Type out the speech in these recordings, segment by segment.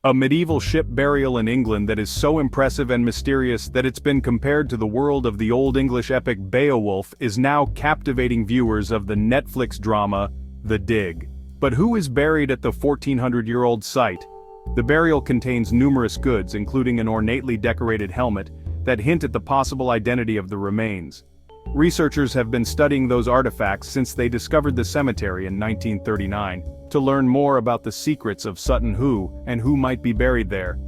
A medieval ship burial in England that is so impressive and mysterious that it's been compared to the world of the Old English epic Beowulf is now captivating viewers of the Netflix drama, The Dig. But who is buried at the 1400-year-old site? The burial contains numerous goods, including an ornately decorated helmet, that hint at the possible identity of the remains. Researchers have been studying those artifacts since they discovered the cemetery in 1939, to learn more about the secrets of Sutton Hoo and who might be buried there.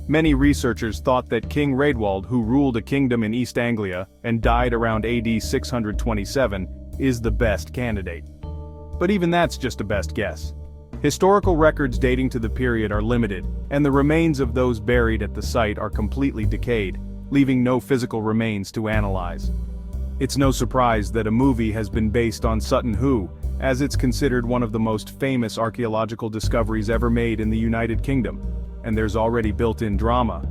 Many researchers thought that King Raedwald, who ruled a kingdom in East Anglia and died around AD 627, is the best candidate. But even that's just a best guess. Historical records dating to the period are limited, and the remains of those buried at the site are completely decayed, leaving no physical remains to analyze. It's no surprise that a movie has been based on Sutton Hoo, as it's considered one of the most famous archaeological discoveries ever made in the United Kingdom, and there's already built-in drama.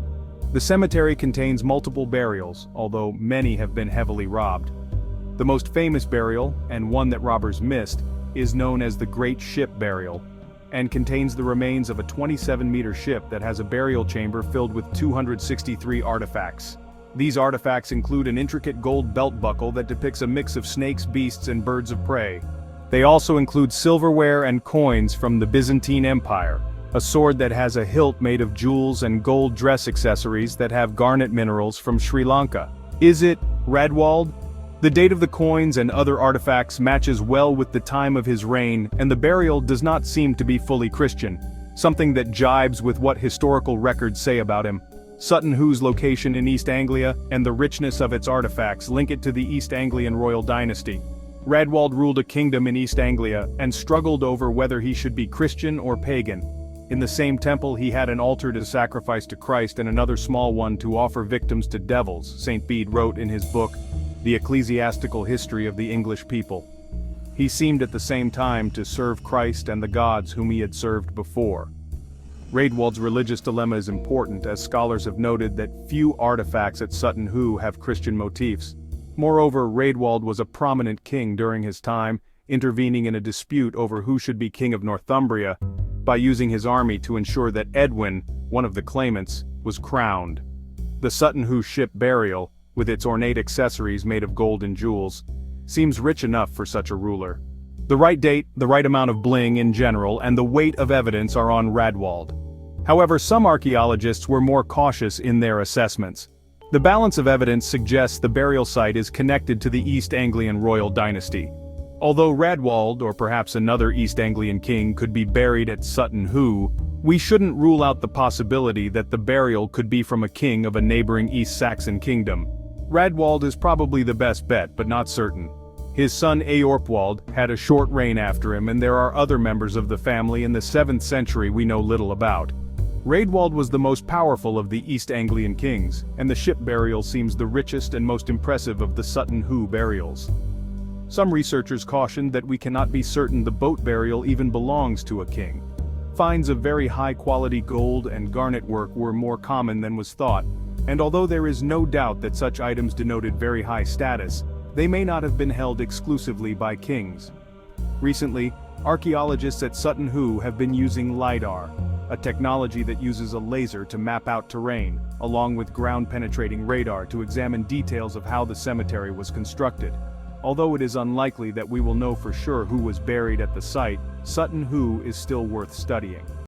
The cemetery contains multiple burials, although many have been heavily robbed. The most famous burial, and one that robbers missed, is known as the Great Ship Burial, and contains the remains of a 27-meter ship that has a burial chamber filled with 263 artifacts. These artifacts include an intricate gold belt buckle that depicts a mix of snakes, beasts, and birds of prey. They also include silverware and coins from the Byzantine Empire, a sword that has a hilt made of jewels and gold dress accessories that have garnet minerals from Sri Lanka. Is it Raedwald? The date of the coins and other artifacts matches well with the time of his reign, and the burial does not seem to be fully Christian, something that jibes with what historical records say about him. Sutton Hoo's location in East Anglia and the richness of its artifacts link it to the East Anglian royal dynasty. Raedwald ruled a kingdom in East Anglia and struggled over whether he should be Christian or pagan. In the same temple he had an altar to sacrifice to Christ and another small one to offer victims to devils, St. Bede wrote in his book, The Ecclesiastical History of the English People. He seemed at the same time to serve Christ and the gods whom he had served before. Raedwald's religious dilemma is important, as scholars have noted that few artifacts at Sutton Hoo have Christian motifs. Moreover, Raedwald was a prominent king during his time, intervening in a dispute over who should be king of Northumbria, by using his army to ensure that Edwin, one of the claimants, was crowned. The Sutton Hoo ship burial, with its ornate accessories made of gold and jewels, seems rich enough for such a ruler. The right date, the right amount of bling in general, and the weight of evidence are on Raedwald. However, some archaeologists were more cautious in their assessments. The balance of evidence suggests the burial site is connected to the East Anglian royal dynasty. Although Raedwald, or perhaps another East Anglian king, could be buried at Sutton Hoo, we shouldn't rule out the possibility that the burial could be from a king of a neighboring East Saxon kingdom. Raedwald is probably the best bet, but not certain. His son Eorpwald had a short reign after him, and there are other members of the family in the 7th century we know little about. Raedwald was the most powerful of the East Anglian kings, and the ship burial seems the richest and most impressive of the Sutton Hoo burials. Some researchers cautioned that we cannot be certain the boat burial even belongs to a king. Finds of very high-quality gold and garnet work were more common than was thought, and although there is no doubt that such items denoted very high status, they may not have been held exclusively by kings. Recently, archaeologists at Sutton Hoo have been using LiDAR, a technology that uses a laser to map out terrain, along with ground-penetrating radar to examine details of how the cemetery was constructed. Although it is unlikely that we will know for sure who was buried at the site, Sutton Hoo is still worth studying.